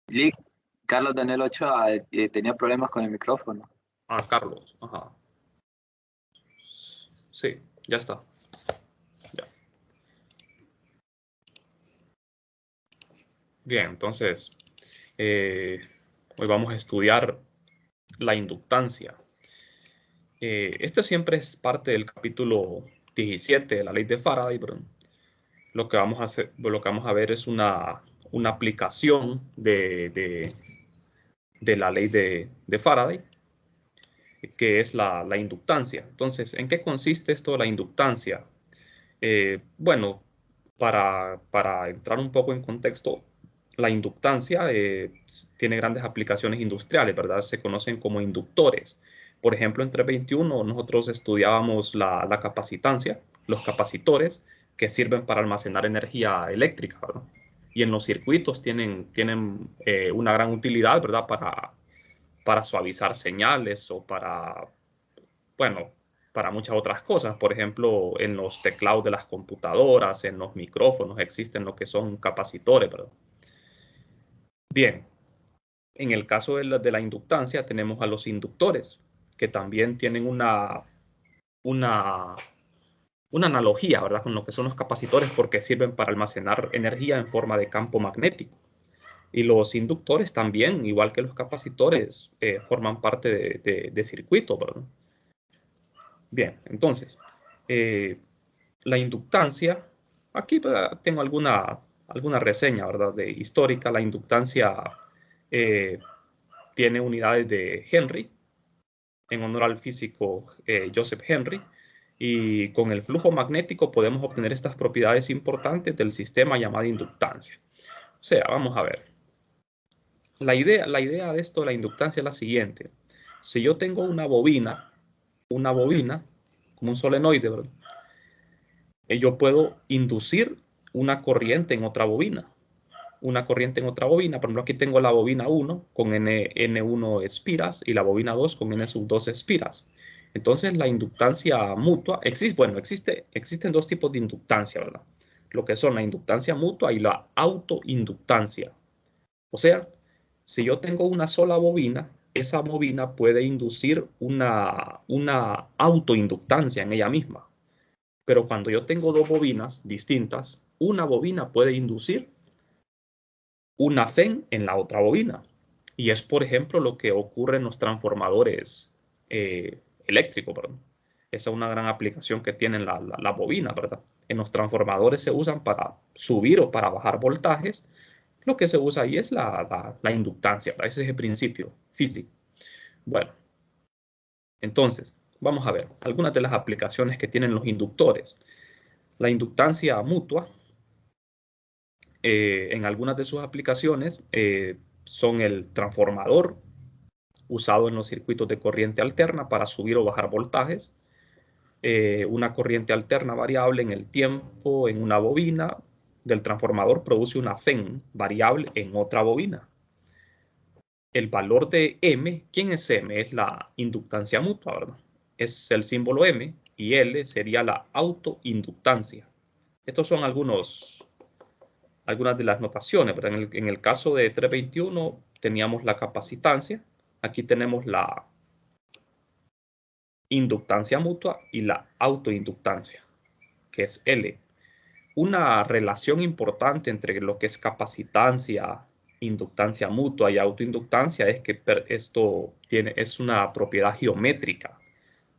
Lee, Carlos Daniel Ochoa tenía problemas con el micrófono. Ah, Carlos. Ajá. Sí, ya está. Ya. Bien, entonces, hoy vamos a estudiar la inductancia. Este siempre es parte del capítulo 17 de la ley de Faraday, pero lo que vamos a ver es una aplicación de la ley de Faraday, que es la inductancia. Entonces, ¿en qué consiste esto de la inductancia? Bueno, para entrar un poco en contexto, la inductancia tiene grandes aplicaciones industriales, ¿verdad? Se conocen como inductores. Por ejemplo, en 321 nosotros estudiábamos la capacitancia, los capacitores que sirven para almacenar energía eléctrica, ¿verdad? Y en los circuitos tienen una gran utilidad, ¿verdad? Para suavizar señales o bueno, para muchas otras cosas. Por ejemplo, en los teclados de las computadoras, en los micrófonos, existen lo que son capacitores, ¿verdad? Bien, en el caso de la inductancia tenemos a los inductores, que también tienen una, una analogía, ¿verdad? Con lo que son los capacitores, porque sirven para almacenar energía en forma de campo magnético. Y los inductores también, igual que los capacitores, forman parte de circuitos, ¿verdad? Bien, entonces, la inductancia, aquí tengo alguna reseña, ¿verdad? De histórica. La inductancia tiene unidades de Henry, en honor al físico Joseph Henry, y con el flujo magnético podemos obtener estas propiedades importantes del sistema llamado inductancia. O sea, vamos a ver. La idea de esto, de la inductancia, es la siguiente. Si yo tengo una bobina, como un solenoide, ¿verdad? Yo puedo inducir una corriente en otra bobina. Por ejemplo, aquí tengo la bobina 1 con N1 espiras y la bobina 2 con N sub 2 espiras. Entonces, la inductancia mutua, existen dos tipos de inductancia, ¿verdad? Lo que son la inductancia mutua y la autoinductancia. O sea, si yo tengo una sola bobina, esa bobina puede inducir una autoinductancia en ella misma. Pero cuando yo tengo dos bobinas distintas, una bobina puede inducir una FEN en la otra bobina. Y es, por ejemplo, lo que ocurre en los transformadores eléctricos, ¿verdad? Esa es una gran aplicación que tienen la bobina, ¿verdad? En los transformadores se usan para subir o para bajar voltajes. Lo que se usa ahí es la inductancia, ¿verdad? Ese es el principio físico. Bueno, entonces, vamos a ver algunas de las aplicaciones que tienen los inductores. La inductancia mutua, en algunas de sus aplicaciones, son el transformador usado en los circuitos de corriente alterna para subir o bajar voltajes, una corriente alterna variable en el tiempo en una bobina del transformador produce una FEN variable en otra bobina. El valor de M, ¿quién es M? Es la inductancia mutua, ¿verdad? Es el símbolo M y L sería la autoinductancia. Estos son algunas de las notaciones, ¿verdad? En el caso de 321 teníamos la capacitancia, aquí tenemos la inductancia mutua y la autoinductancia, que es L. Una relación importante entre lo que es capacitancia, inductancia mutua y autoinductancia es que esto es una propiedad geométrica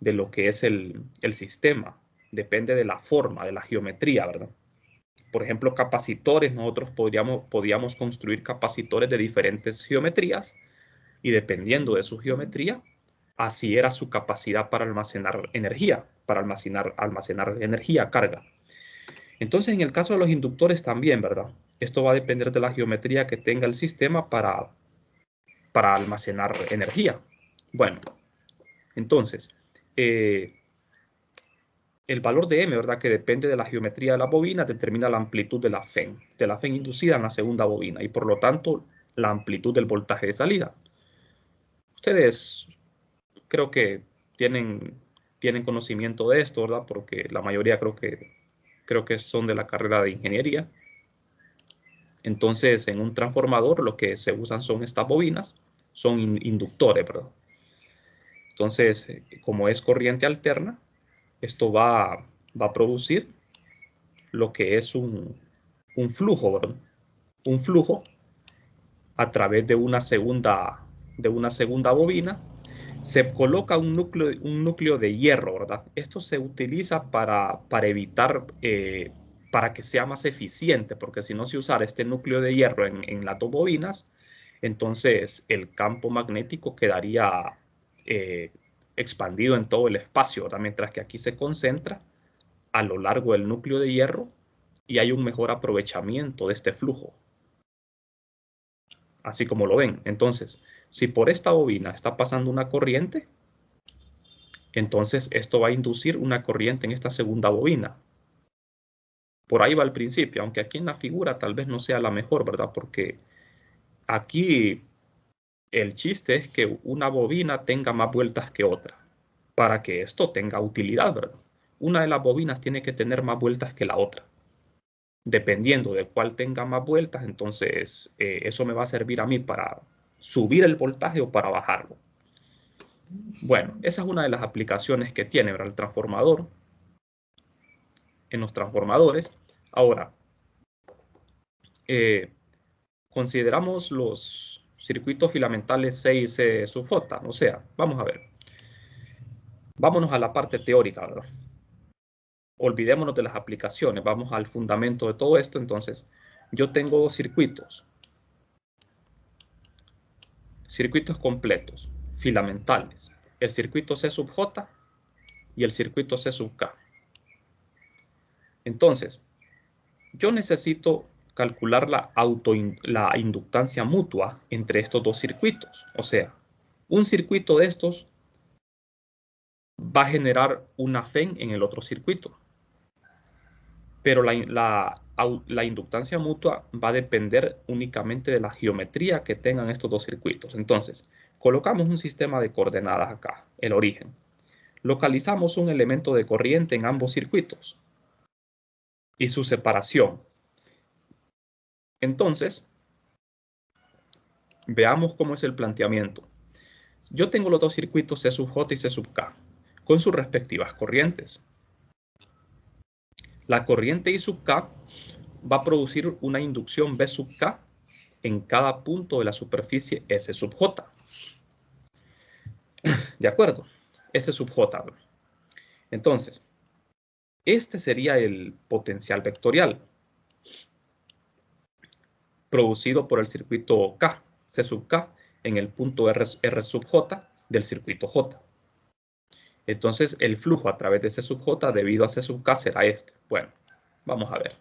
de lo que es el sistema. Depende de la forma, de la geometría, ¿verdad? Por ejemplo, capacitores, nosotros podríamos construir capacitores de diferentes geometrías y dependiendo de su geometría, así era su capacidad para almacenar energía, almacenar energía, carga. Entonces, en el caso de los inductores también, ¿verdad? Esto va a depender de la geometría que tenga el sistema para almacenar energía. Bueno, entonces, el valor de M, ¿verdad? Que depende de la geometría de la bobina, determina la amplitud de la FEN inducida en la segunda bobina y por lo tanto la amplitud del voltaje de salida. Ustedes creo que tienen conocimiento de esto, ¿verdad? Porque la mayoría creo que son de la carrera de ingeniería. Entonces, en un transformador lo que se usan son estas bobinas, son inductores, ¿verdad? Entonces, como es corriente alterna, esto va a producir lo que es un flujo, ¿verdad? Un flujo a través de una segunda bobina. Se coloca un núcleo de hierro, ¿verdad? Esto se utiliza para evitar, para que sea más eficiente, porque si no se usara este núcleo de hierro en las dos bobinas, entonces el campo magnético quedaría expandido en todo el espacio, ¿verdad? Mientras que aquí se concentra a lo largo del núcleo de hierro y hay un mejor aprovechamiento de este flujo, así como lo ven. Entonces, si por esta bobina está pasando una corriente, entonces esto va a inducir una corriente en esta segunda bobina. Por ahí va al principio, aunque aquí en la figura tal vez no sea la mejor, ¿verdad? Porque aquí el chiste es que una bobina tenga más vueltas que otra, para que esto tenga utilidad, ¿verdad? Una de las bobinas tiene que tener más vueltas que la otra. Dependiendo de cuál tenga más vueltas, entonces eso me va a servir a mí para subir el voltaje o para bajarlo. Bueno, esa es una de las aplicaciones que tiene, ¿verdad? El transformador. En los transformadores. Ahora, consideramos los circuitos filamentales C y C sub J. O sea, vamos a ver. Vámonos a la parte teórica, ¿verdad? Olvidémonos de las aplicaciones. Vamos al fundamento de todo esto. Entonces, yo tengo dos circuitos. Circuitos completos, filamentales. El circuito C sub J y el circuito C sub K. Entonces, yo necesito calcular la inductancia mutua entre estos dos circuitos. O sea, un circuito de estos va a generar una FEN en el otro circuito. Pero la inductancia mutua va a depender únicamente de la geometría que tengan estos dos circuitos. Entonces, colocamos un sistema de coordenadas acá, el origen. Localizamos un elemento de corriente en ambos circuitos y su separación. Entonces, veamos cómo es el planteamiento. Yo tengo los dos circuitos C sub J y C sub K, con sus respectivas corrientes. La corriente I sub K va a producir una inducción B sub K en cada punto de la superficie S sub J. ¿De acuerdo? S sub J. Entonces, este sería el potencial vectorial producido por el circuito K, C sub K, en el punto R sub J del circuito J. Entonces, el flujo a través de C sub J debido a C sub K será este. Bueno, vamos a ver.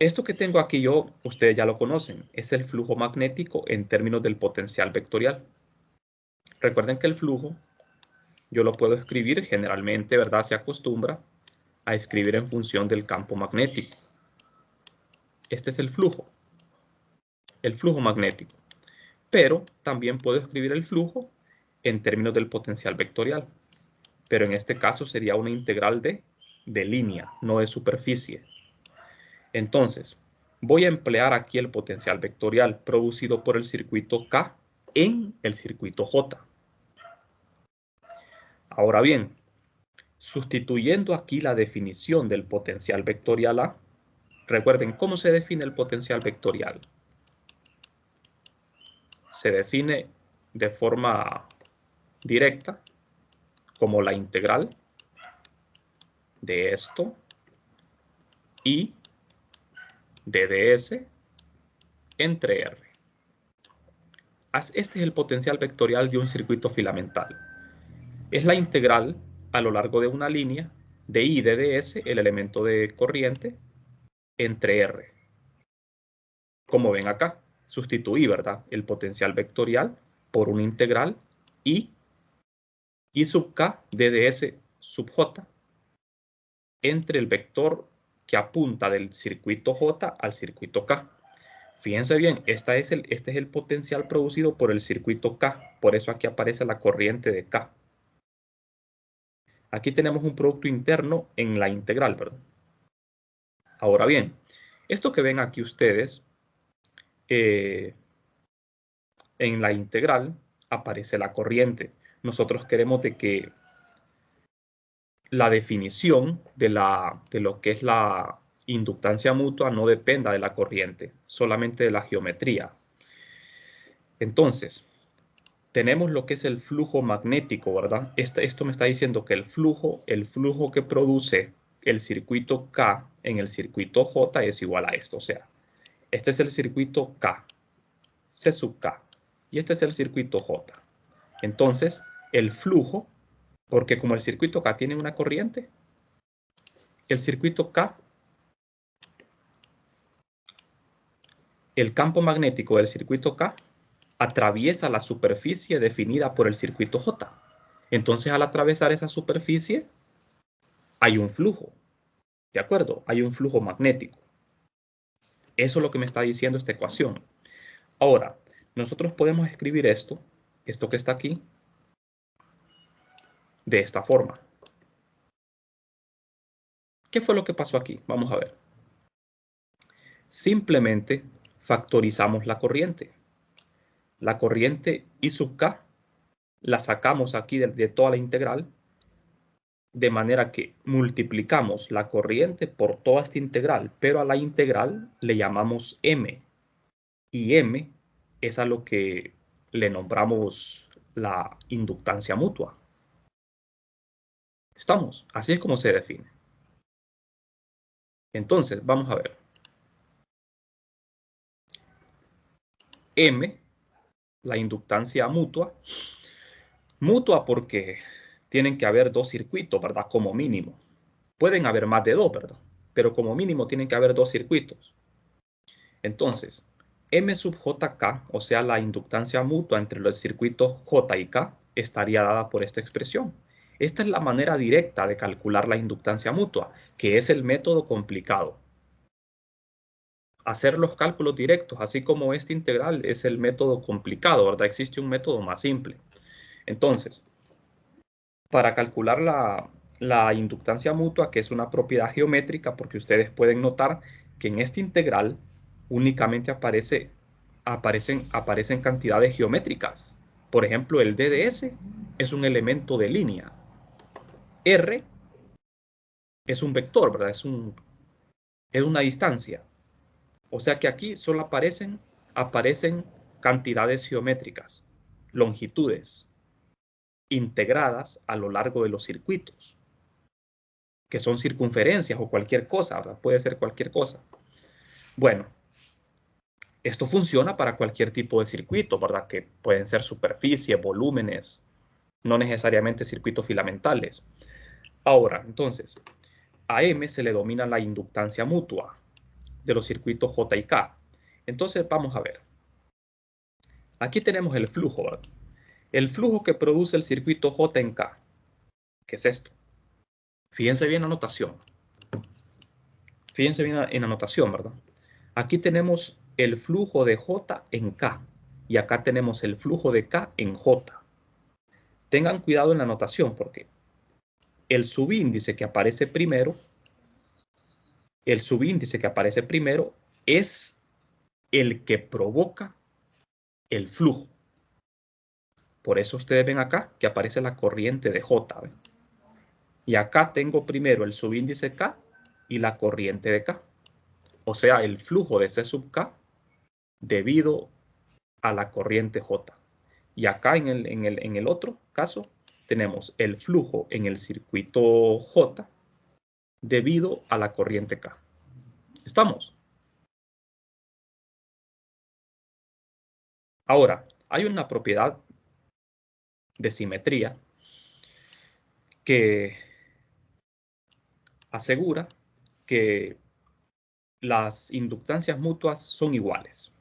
Esto que tengo aquí yo, ustedes ya lo conocen, es el flujo magnético en términos del potencial vectorial. Recuerden que el flujo yo lo puedo escribir generalmente, ¿verdad? Se acostumbra a escribir en función del campo magnético. Este es el flujo magnético. Pero también puedo escribir el flujo en términos del potencial vectorial. Pero en este caso sería una integral de línea, no de superficie. Entonces, voy a emplear aquí el potencial vectorial producido por el circuito K en el circuito J. Ahora bien, sustituyendo aquí la definición del potencial vectorial A, recuerden cómo se define el potencial vectorial. Se define de forma directa como la integral de esto y de ds entre R. Este es el potencial vectorial de un circuito filamental. Es la integral a lo largo de una línea de I de ds, el elemento de corriente, entre R. Como ven acá, sustituí, ¿verdad?, el potencial vectorial por una integral I sub K de ds sub J entre el vector que apunta del circuito J al circuito K. Fíjense bien, este es el potencial producido por el circuito K. Por eso aquí aparece la corriente de K. Aquí tenemos un producto interno en la integral, ¿verdad? Ahora bien, esto que ven aquí ustedes, en la integral aparece la corriente. Nosotros queremos de que la definición de lo que es la inductancia mutua no dependa de la corriente, solamente de la geometría. Entonces, tenemos lo que es el flujo magnético, ¿verdad? Esto me está diciendo que el flujo que produce el circuito K en el circuito J es igual a esto. O sea, este es el circuito K, C sub K, y este es el circuito J. Entonces, el flujo, porque como el circuito K tiene una corriente, el circuito K, el campo magnético del circuito K atraviesa la superficie definida por el circuito J. Entonces, al atravesar esa superficie, hay un flujo, ¿de acuerdo? Hay un flujo magnético. Eso es lo que me está diciendo esta ecuación. Ahora, nosotros podemos escribir esto que está aquí, de esta forma. ¿Qué fue lo que pasó aquí? Vamos a ver. Simplemente factorizamos la corriente. La corriente I sub K la sacamos aquí de toda la integral, de manera que multiplicamos la corriente por toda esta integral, pero a la integral le llamamos M. Y M es a lo que le nombramos la inductancia mutua. ¿Estamos? Así es como se define. Entonces, vamos a ver. M, la inductancia mutua. Mutua porque tienen que haber dos circuitos, ¿verdad? Como mínimo. Pueden haber más de dos, ¿verdad? Pero como mínimo tienen que haber dos circuitos. Entonces, M sub JK, o sea, la inductancia mutua entre los circuitos J y K, estaría dada por esta expresión. Esta es la manera directa de calcular la inductancia mutua, que es el método complicado. Hacer los cálculos directos, así como esta integral, es el método complicado, ¿verdad? Existe un método más simple. Entonces, para calcular la inductancia mutua, que es una propiedad geométrica, porque ustedes pueden notar que en esta integral únicamente aparecen cantidades geométricas. Por ejemplo, el DDS es un elemento de línea. R es un vector, ¿verdad? Es una distancia. O sea que aquí solo aparecen cantidades geométricas, longitudes, integradas a lo largo de los circuitos, que son circunferencias o cualquier cosa, ¿verdad? Puede ser cualquier cosa. Bueno, esto funciona para cualquier tipo de circuito, ¿verdad? Que pueden ser superficies, volúmenes, no necesariamente circuitos filamentales. Ahora, entonces, a M se le domina la inductancia mutua de los circuitos J y K. Entonces, vamos a ver. Aquí tenemos el flujo, ¿verdad? El flujo que produce el circuito J en K. ¿Qué es esto? Fíjense bien la notación. Fíjense bien en la notación, ¿verdad? Aquí tenemos el flujo de J en K. Y acá tenemos el flujo de K en J. Tengan cuidado en la notación porque el subíndice que aparece primero, es el que provoca el flujo. Por eso ustedes ven acá que aparece la corriente de J. ¿Ven? Y acá tengo primero el subíndice K y la corriente de K. O sea, el flujo de C sub K debido a la corriente J. Y acá en el otro caso tenemos el flujo en el circuito J debido a la corriente K. ¿Estamos? Ahora, hay una propiedad de simetría que asegura que las inductancias mutuas son iguales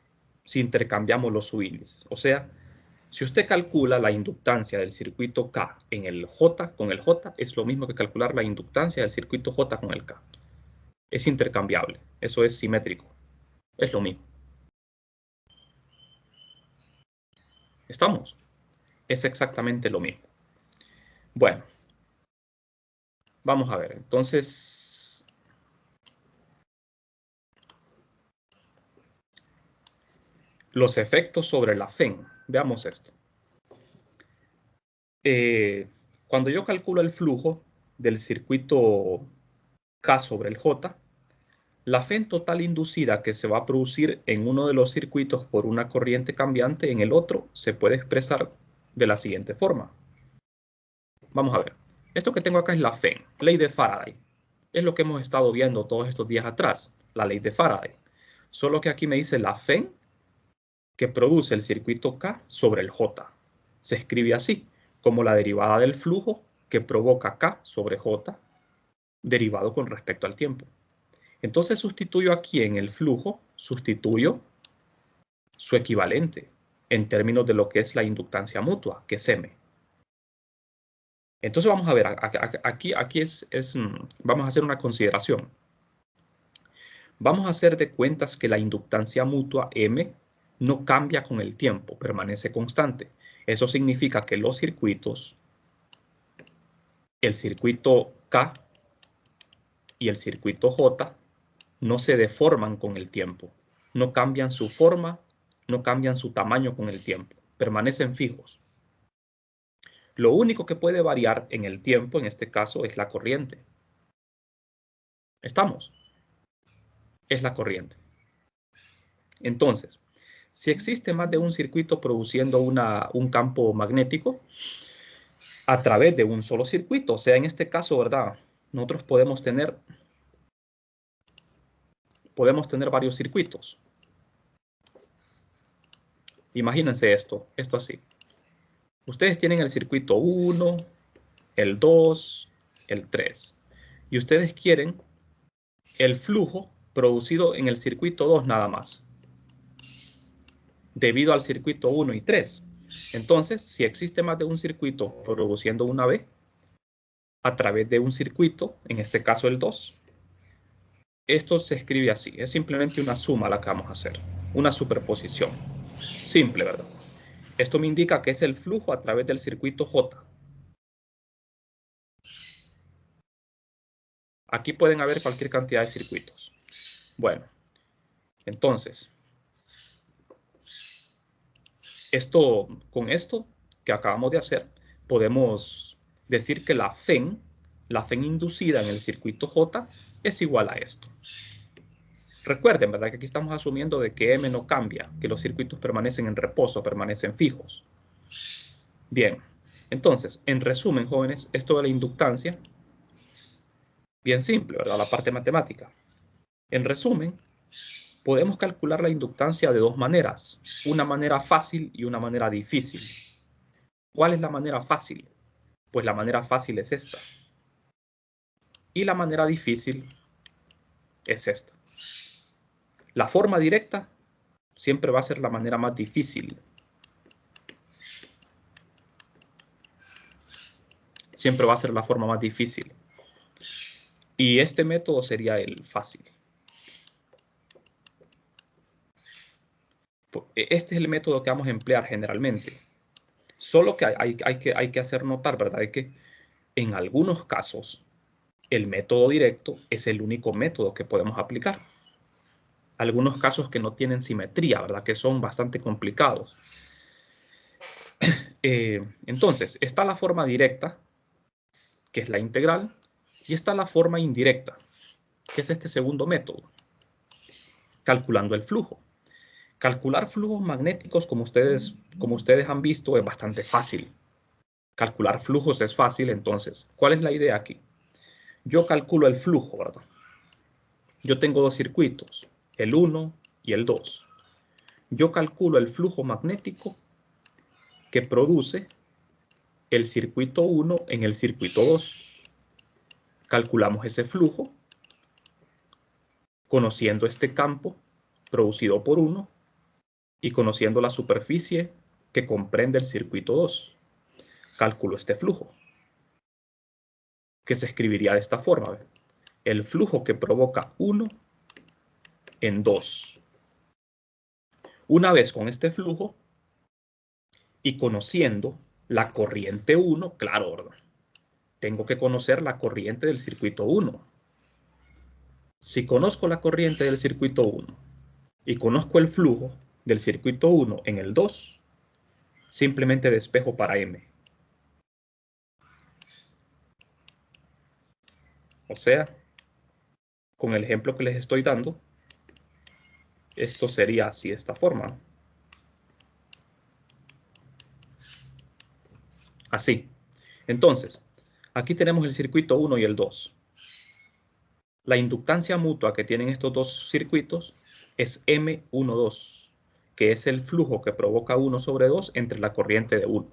si intercambiamos los subíndices. O sea, si usted calcula la inductancia del circuito K en el J con el J, es lo mismo que calcular la inductancia del circuito J con el K. Es intercambiable, eso es simétrico, es lo mismo. ¿Estamos? Es exactamente lo mismo. Bueno, vamos a ver. Entonces, Los efectos sobre la FEN. Veamos esto. Cuando yo calculo el flujo del circuito K sobre el J, la FEN total inducida que se va a producir en uno de los circuitos por una corriente cambiante en el otro se puede expresar de la siguiente forma. Vamos a ver. Esto que tengo acá es la FEN, ley de Faraday. Es lo que hemos estado viendo todos estos días atrás, la ley de Faraday. Solo que aquí me dice la FEN que produce el circuito K sobre el J. Se escribe así, como la derivada del flujo que provoca K sobre J, derivado con respecto al tiempo. Entonces sustituyo aquí en el flujo, sustituyo su equivalente en términos de lo que es la inductancia mutua, que es M. Entonces vamos a ver, aquí vamos a hacer una consideración. Vamos a hacer de cuentas que la inductancia mutua M no cambia con el tiempo, permanece constante. Eso significa que los circuitos, el circuito K y el circuito J, no se deforman con el tiempo, no cambian su forma, no cambian su tamaño con el tiempo, permanecen fijos. Lo único que puede variar en el tiempo, en este caso, es la corriente. ¿Estamos? Es la corriente. Entonces, si existe más de un circuito produciendo un campo magnético a través de un solo circuito, o sea, en este caso, ¿verdad? Nosotros podemos tener varios circuitos. Imagínense esto así. Ustedes tienen el circuito 1, el 2, el 3. Y ustedes quieren el flujo producido en el circuito 2 nada más, debido al circuito 1 y 3. Entonces, si existe más de un circuito produciendo una B a través de un circuito, en este caso el 2, esto se escribe así. Es simplemente una suma la que vamos a hacer, una superposición. Simple, ¿verdad? Esto me indica que es el flujo a través del circuito J. Aquí pueden haber cualquier cantidad de circuitos. Bueno, entonces, con esto que acabamos de hacer, podemos decir que la FEN inducida en el circuito J es igual a esto. Recuerden, ¿verdad? Que aquí estamos asumiendo de que M no cambia, que los circuitos permanecen en reposo, permanecen fijos. Bien, entonces, en resumen, jóvenes, esto de la inductancia, bien simple, ¿verdad? La parte matemática. En resumen, podemos calcular la inductancia de dos maneras, una manera fácil y una manera difícil. ¿Cuál es la manera fácil? Pues la manera fácil es esta. Y la manera difícil es esta. La forma directa siempre va a ser la manera más difícil. Siempre va a ser la forma más difícil. Y este método sería el fácil. Este es el método que vamos a emplear generalmente. Solo que hay que hacer notar, ¿verdad? De que en algunos casos el método directo es el único método que podemos aplicar. Algunos casos que no tienen simetría, ¿verdad? Que son bastante complicados. Entonces, está la forma directa, que es la integral, y está la forma indirecta, que es este segundo método, calculando el flujo. Calcular flujos magnéticos, como ustedes han visto, es bastante fácil. Calcular flujos es fácil, entonces, ¿cuál es la idea aquí? Yo calculo el flujo, ¿verdad? Yo tengo dos circuitos, el 1 y el 2. Yo calculo el flujo magnético que produce el circuito 1 en el circuito 2. Calculamos ese flujo conociendo este campo producido por 1 y conociendo la superficie que comprende el circuito 2. Calculo este flujo, que se escribiría de esta forma. El flujo que provoca 1 en 2. Una vez con este flujo y conociendo la corriente 1, claro, ¿verdad? Tengo que conocer la corriente del circuito 1. Si conozco la corriente del circuito 1 y conozco el flujo, del circuito 1 en el 2, simplemente despejo para M. O sea, con el ejemplo que les estoy dando, esto sería así de esta forma. Así. Entonces, aquí tenemos el circuito 1 y el 2. La inductancia mutua que tienen estos dos circuitos es M12, que es el flujo que provoca 1 sobre 2 entre la corriente de 1.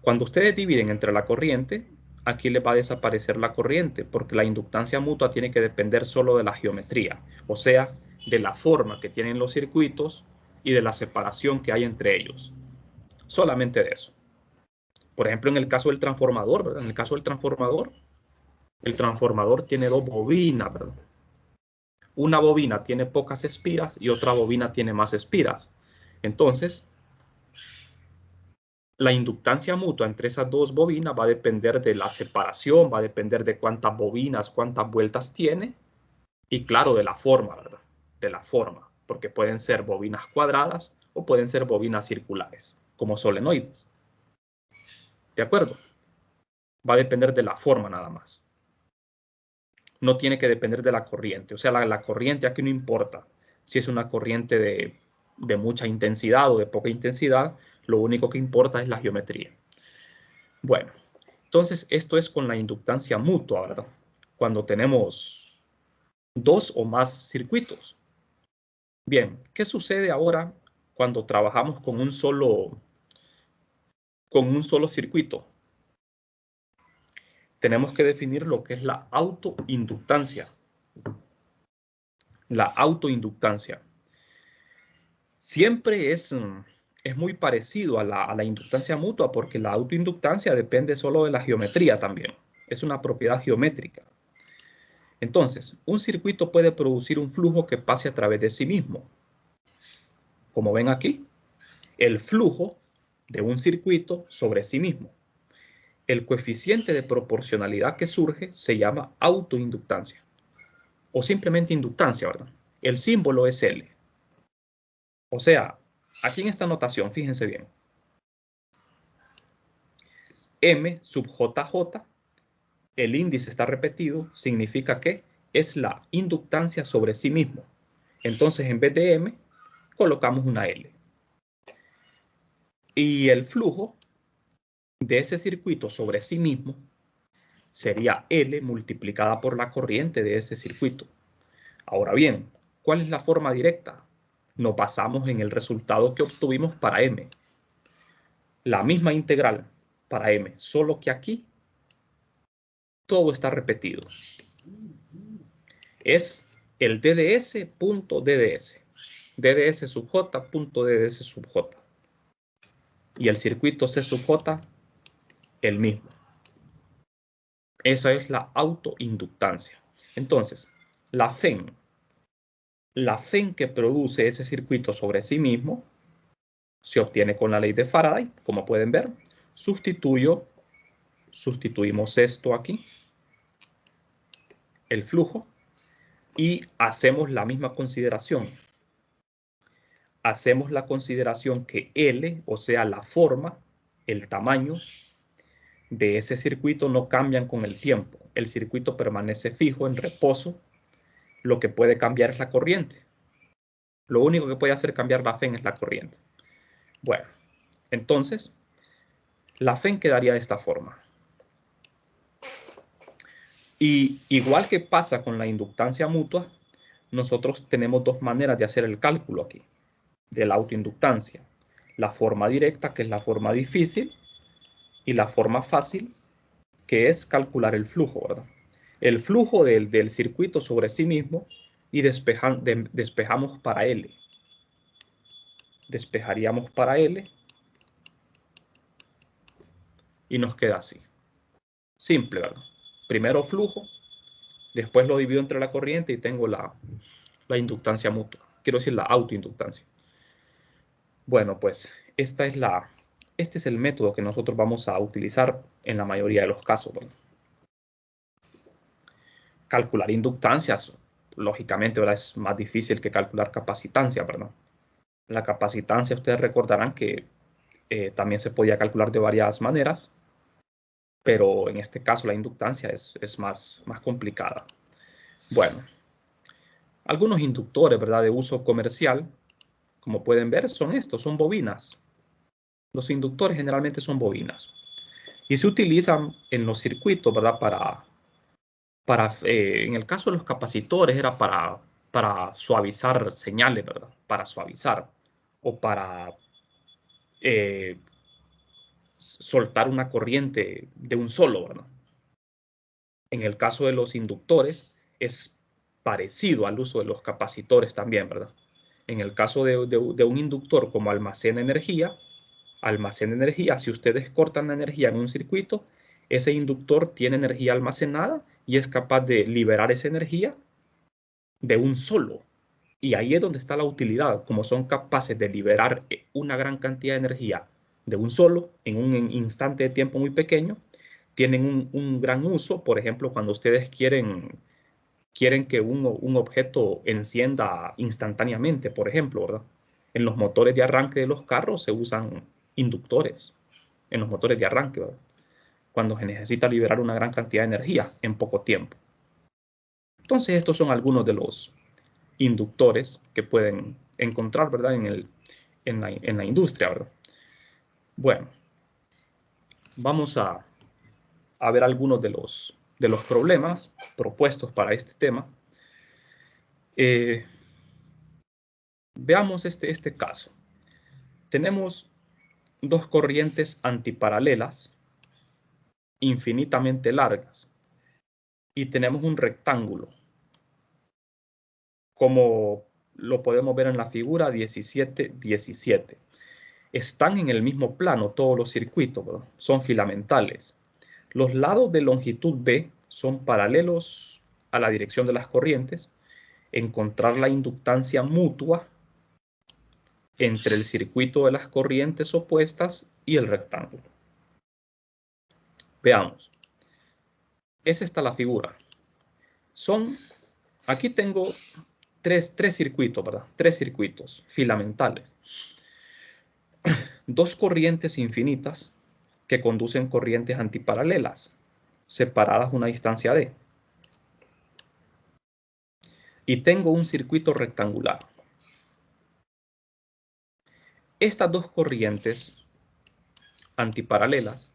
Cuando ustedes dividen entre la corriente, aquí les va a desaparecer la corriente, porque la inductancia mutua tiene que depender solo de la geometría, o sea, de la forma que tienen los circuitos y de la separación que hay entre ellos. Solamente de eso. Por ejemplo, en el caso del transformador, ¿verdad? En el caso del transformador, el transformador tiene dos bobinas, ¿verdad? Una bobina tiene pocas espiras y otra bobina tiene más espiras. Entonces, la inductancia mutua entre esas dos bobinas va a depender de la separación, va a depender de cuántas bobinas, cuántas vueltas tiene y claro, de la forma, ¿verdad? De la forma, porque pueden ser bobinas cuadradas o pueden ser bobinas circulares, como solenoides. ¿De acuerdo? Va a depender de la forma nada más. No tiene que depender de la corriente. O sea, la corriente aquí no importa si es una corriente de mucha intensidad o de poca intensidad. Lo único que importa es la geometría. Bueno, entonces esto es con la inductancia mutua, ¿verdad? Cuando tenemos dos o más circuitos. Bien, ¿qué sucede ahora cuando trabajamos con un solo circuito? Tenemos que definir lo que es la autoinductancia. La autoinductancia. Siempre es muy parecido a la inductancia mutua porque la autoinductancia depende solo de la geometría también. Es una propiedad geométrica. Entonces, un circuito puede producir un flujo que pase a través de sí mismo. Como ven aquí, el flujo de un circuito sobre sí mismo. El coeficiente de proporcionalidad que surge se llama autoinductancia o simplemente inductancia, ¿verdad? El símbolo es L. O sea, aquí en esta notación, fíjense bien, M sub JJ, el índice está repetido, significa que es la inductancia sobre sí mismo. Entonces, en vez de M, colocamos una L. Y el flujo de ese circuito sobre sí mismo sería L multiplicada por la corriente de ese circuito. Ahora bien, ¿cuál es la forma directa? Nos basamos en el resultado que obtuvimos para M. La misma integral para M, solo que aquí todo está repetido. Es el DDS.DDS. DDS sub J punto DDS sub J. Y el circuito C sub J, el mismo. Esa es la autoinductancia. Entonces, la FEM que produce ese circuito sobre sí mismo se obtiene con la ley de Faraday, como pueden ver. Sustituimos esto aquí, el flujo, y hacemos la misma consideración. Hacemos la consideración que L, o sea, la forma, el tamaño de ese circuito no cambian con el tiempo. El circuito permanece fijo, en reposo. Lo que puede cambiar es la corriente. Lo único que puede hacer cambiar la FEM es la corriente. Bueno, entonces, la FEM quedaría de esta forma. Y igual que pasa con la inductancia mutua, nosotros tenemos dos maneras de hacer el cálculo aquí, de la autoinductancia. La forma directa, que es la forma difícil, y la forma fácil, que es calcular el flujo, ¿verdad? El flujo del circuito sobre sí mismo y despejamos para L. Despejaríamos para L y nos queda así. Simple, ¿verdad? Primero flujo, después lo divido entre la corriente y tengo la inductancia mutua. Quiero decir la autoinductancia. Bueno, pues este es el método que nosotros vamos a utilizar en la mayoría de los casos, ¿verdad? Calcular inductancias, lógicamente, ¿verdad? Es más difícil que calcular capacitancia, ¿verdad? La capacitancia, ustedes recordarán que también se podía calcular de varias maneras, pero en este caso la inductancia es más complicada. Bueno, algunos inductores, ¿verdad?, de uso comercial, como pueden ver, son estos, son bobinas. Los inductores generalmente son bobinas. Y se utilizan en los circuitos, ¿verdad?, en el caso de los capacitores era para suavizar señales, ¿verdad?, para suavizar o para soltar una corriente de un solo, ¿verdad? En el caso de los inductores es parecido al uso de los capacitores también, ¿verdad? En el caso de un inductor como almacena energía, si ustedes cortan la energía en un circuito, ese inductor tiene energía almacenada y es capaz de liberar esa energía de un solo. Y ahí es donde está la utilidad, como son capaces de liberar una gran cantidad de energía de un solo en un instante de tiempo muy pequeño, tienen un gran uso, por ejemplo, cuando ustedes quieren que un objeto encienda instantáneamente, por ejemplo, ¿verdad? En los motores de arranque de los carros se usan inductores, en los motores de arranque, ¿verdad?, cuando se necesita liberar una gran cantidad de energía en poco tiempo. Entonces, estos son algunos de los inductores que pueden encontrar, ¿verdad?, en la industria, ¿verdad? Bueno, vamos a ver algunos de los problemas propuestos para este tema. Veamos este caso. Tenemos dos corrientes antiparalelas infinitamente largas y tenemos un rectángulo, como lo podemos ver en la figura 17-17. Están en el mismo plano todos los circuitos, ¿verdad? Son filamentales. Los lados de longitud B son paralelos a la dirección de las corrientes. Encontrar la inductancia mutua entre el circuito de las corrientes opuestas y el rectángulo. Veamos. Esa está la figura. Aquí tengo tres circuitos, ¿verdad? Tres circuitos filamentales. Dos corrientes infinitas que conducen corrientes antiparalelas, separadas una distancia d. Y tengo un circuito rectangular. Estas dos corrientes antiparalelas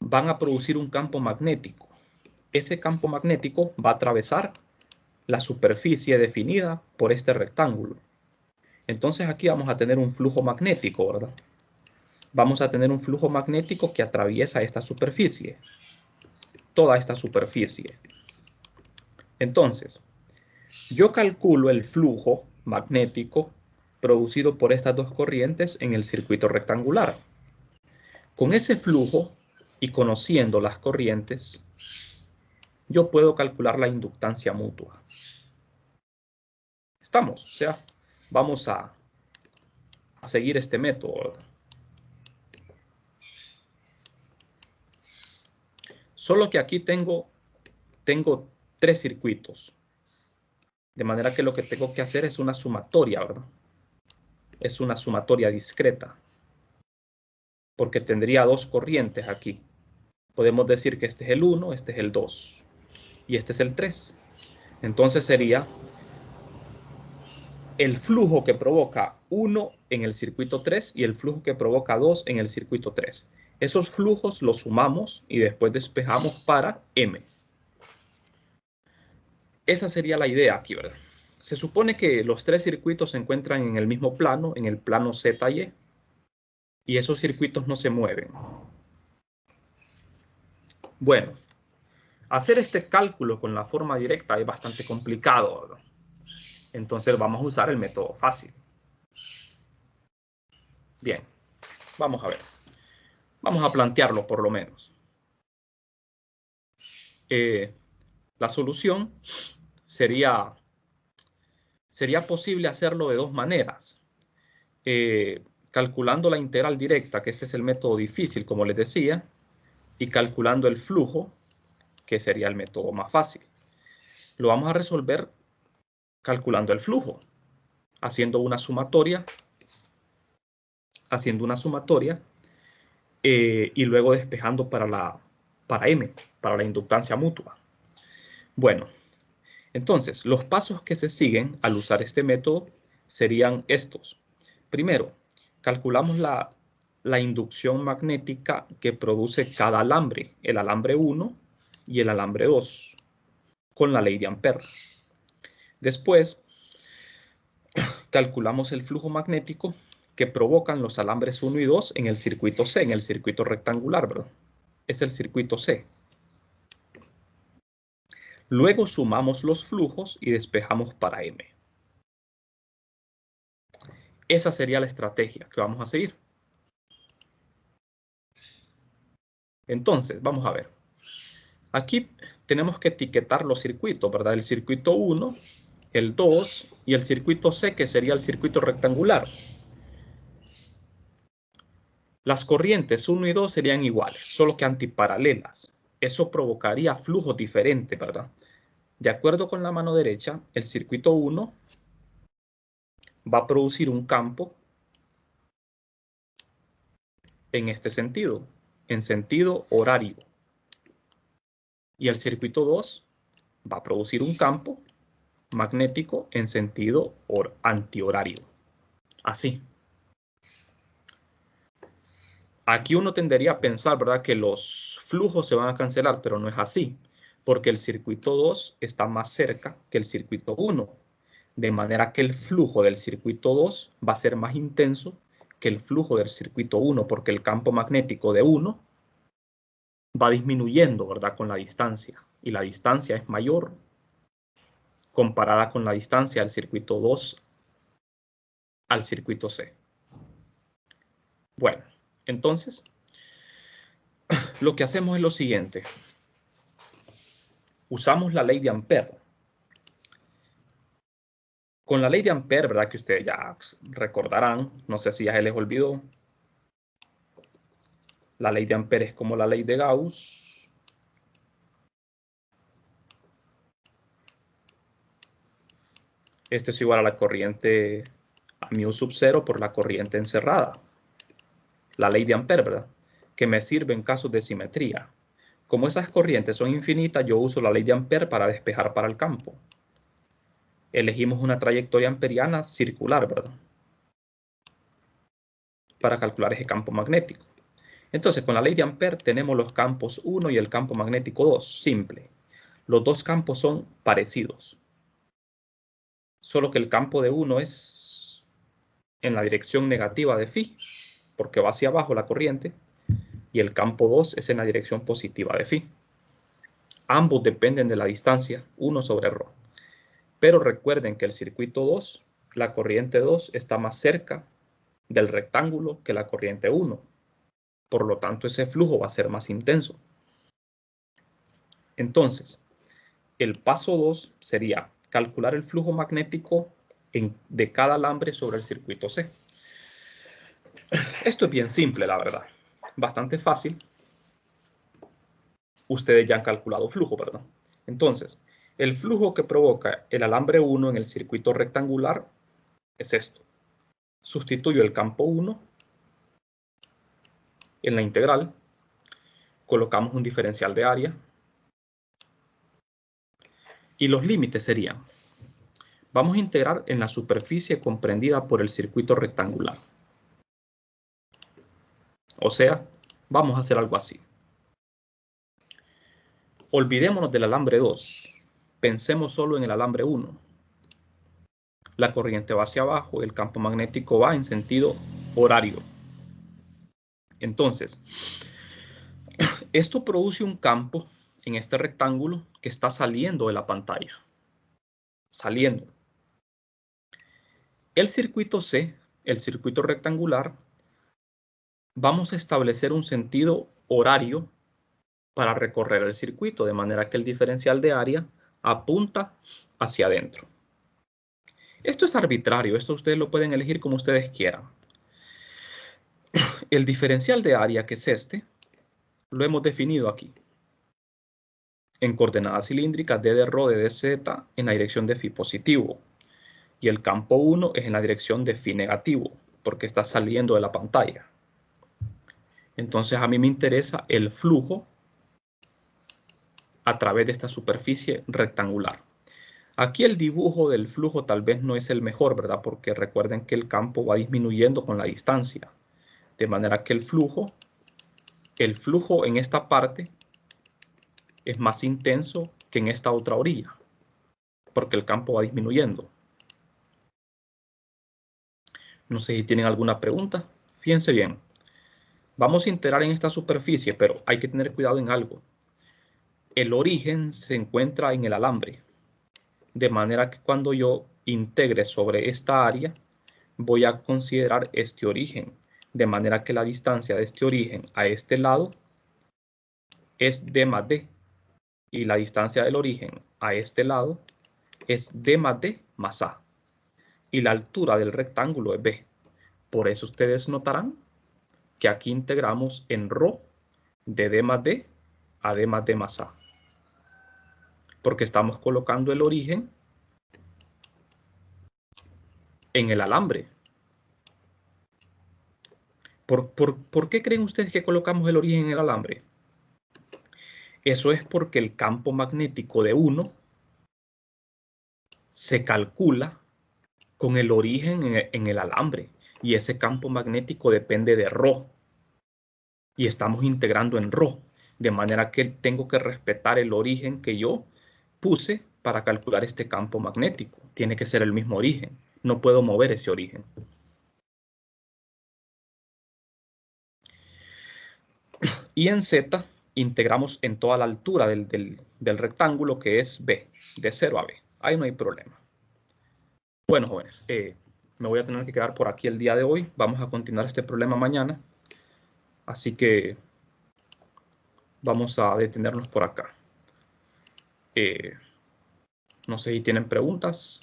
van a producir un campo magnético. Ese campo magnético va a atravesar la superficie definida por este rectángulo. Entonces aquí vamos a tener un flujo magnético, ¿verdad? Vamos a tener un flujo magnético que atraviesa esta superficie, toda esta superficie. Entonces, yo calculo el flujo magnético producido por estas dos corrientes en el circuito rectangular. Con ese flujo y conociendo las corrientes, yo puedo calcular la inductancia mutua. ¿Estamos? O sea, vamos a seguir este método, ¿verdad? Solo que aquí tengo tres circuitos. De manera que lo que tengo que hacer es una sumatoria, ¿verdad? Es una sumatoria discreta. Porque tendría dos corrientes aquí. Podemos decir que este es el 1, este es el 2 y este es el 3. Entonces sería el flujo que provoca 1 en el circuito 3 y el flujo que provoca 2 en el circuito 3. Esos flujos los sumamos y después despejamos para M. Esa sería la idea aquí, ¿verdad? Se supone que los tres circuitos se encuentran en el mismo plano, en el plano ZY, y esos circuitos no se mueven. Bueno, hacer este cálculo con la forma directa es bastante complicado, ¿verdad? Entonces vamos a usar el método fácil. Bien, vamos a ver. Vamos a plantearlo por lo menos. La solución sería posible hacerlo de dos maneras. Calculando la integral directa, que este es el método difícil, como les decía, y calculando el flujo, que sería el método más fácil. Lo vamos a resolver calculando el flujo. haciendo una sumatoria, y luego despejando para M, para la inductancia mutua. Bueno, entonces, los pasos que se siguen al usar este método serían estos. Primero, calculamos la inducción magnética que produce cada alambre, el alambre 1 y el alambre 2, con la ley de Ampère. Después, calculamos el flujo magnético que provocan los alambres 1 y 2 en el circuito C, en el circuito rectangular, ¿verdad? Es el circuito C. Luego sumamos los flujos y despejamos para M. Esa sería la estrategia que vamos a seguir. Entonces, vamos a ver. Aquí tenemos que etiquetar los circuitos, ¿verdad? El circuito 1, el 2 y el circuito C, que sería el circuito rectangular. Las corrientes 1 y 2 serían iguales, solo que antiparalelas. Eso provocaría flujos diferentes, ¿verdad? De acuerdo con la mano derecha, el circuito 1 va a producir un campo en este sentido, en sentido horario. Y el circuito 2 va a producir un campo magnético en sentido antihorario. Así. Aquí uno tendería a pensar, ¿verdad?, que los flujos se van a cancelar, pero no es así, porque el circuito 2 está más cerca que el circuito 1, de manera que el flujo del circuito 2 va a ser más intenso que el flujo del circuito 1, porque el campo magnético de 1 va disminuyendo, ¿verdad?, con la distancia, y la distancia es mayor comparada con la distancia del circuito 2 al circuito C. Bueno, entonces, lo que hacemos es lo siguiente. Usamos la ley de Ampère. Con la ley de Ampère, ¿verdad?, que ustedes ya recordarán, no sé si ya se les olvidó. La ley de Ampère es como la ley de Gauss. Esto es igual a la corriente a mu sub 0 por la corriente encerrada. La ley de Ampère, ¿verdad?, que me sirve en casos de simetría. Como esas corrientes son infinitas, yo uso la ley de Ampère para despejar para el campo. Elegimos una trayectoria amperiana circular, ¿verdad?, para calcular ese campo magnético. Entonces, con la ley de Ampère tenemos los campos 1 y el campo magnético 2, simple. Los dos campos son parecidos, solo que el campo de 1 es en la dirección negativa de phi, porque va hacia abajo la corriente, y el campo 2 es en la dirección positiva de phi. Ambos dependen de la distancia, 1 sobre ρ. Pero recuerden que el circuito 2, la corriente 2, está más cerca del rectángulo que la corriente 1. Por lo tanto, ese flujo va a ser más intenso. Entonces, el paso 2 sería calcular el flujo magnético de cada alambre sobre el circuito C. Esto es bien simple, la verdad. Bastante fácil. Ustedes ya han calculado flujo, ¿verdad? Entonces, el flujo que provoca el alambre 1 en el circuito rectangular es esto. Sustituyo el campo 1 en la integral. Colocamos un diferencial de área. Y los límites serían: vamos a integrar en la superficie comprendida por el circuito rectangular. O sea, vamos a hacer algo así. Olvidémonos del alambre 2. Pensemos solo en el alambre 1. La corriente va hacia abajo, el campo magnético va en sentido horario. Entonces, esto produce un campo en este rectángulo que está saliendo de la pantalla. Saliendo. El circuito C, el circuito rectangular, vamos a establecer un sentido horario para recorrer el circuito, de manera que el diferencial de área apunta hacia adentro. Esto es arbitrario, esto ustedes lo pueden elegir como ustedes quieran. El diferencial de área, que es este, lo hemos definido aquí. En coordenadas cilíndricas, d de ρ de dz en la dirección de phi positivo. Y el campo 1 es en la dirección de phi negativo, porque está saliendo de la pantalla. Entonces a mí me interesa el flujo a través de esta superficie rectangular. Aquí el dibujo del flujo tal vez no es el mejor, ¿verdad? Porque recuerden que el campo va disminuyendo con la distancia. De manera que el flujo en esta parte es más intenso que en esta otra orilla, porque el campo va disminuyendo. No sé si tienen alguna pregunta. Fíjense bien. Vamos a integrar en esta superficie, pero hay que tener cuidado en algo. El origen se encuentra en el alambre. De manera que cuando yo integre sobre esta área, voy a considerar este origen. De manera que la distancia de este origen a este lado es d más d. Y la distancia del origen a este lado es d más d más a. Y la altura del rectángulo es b. Por eso ustedes notarán que aquí integramos en ρ de d más d a d más d más a. Porque estamos colocando el origen en el alambre. ¿Por qué creen ustedes que colocamos el origen en el alambre? Eso es porque el campo magnético de 1 se calcula con el origen en el alambre. Y ese campo magnético depende de ρ. Y estamos integrando en ρ. De manera que tengo que respetar el origen que yo puse para calcular este campo magnético. Tiene que ser el mismo origen. No puedo mover ese origen. Y en Z integramos en toda la altura del rectángulo, que es B, de 0 a B. Ahí no hay problema. Bueno, jóvenes, me voy a tener que quedar por aquí el día de hoy. Vamos a continuar este problema mañana. Así que vamos a detenernos por acá. No sé si tienen preguntas.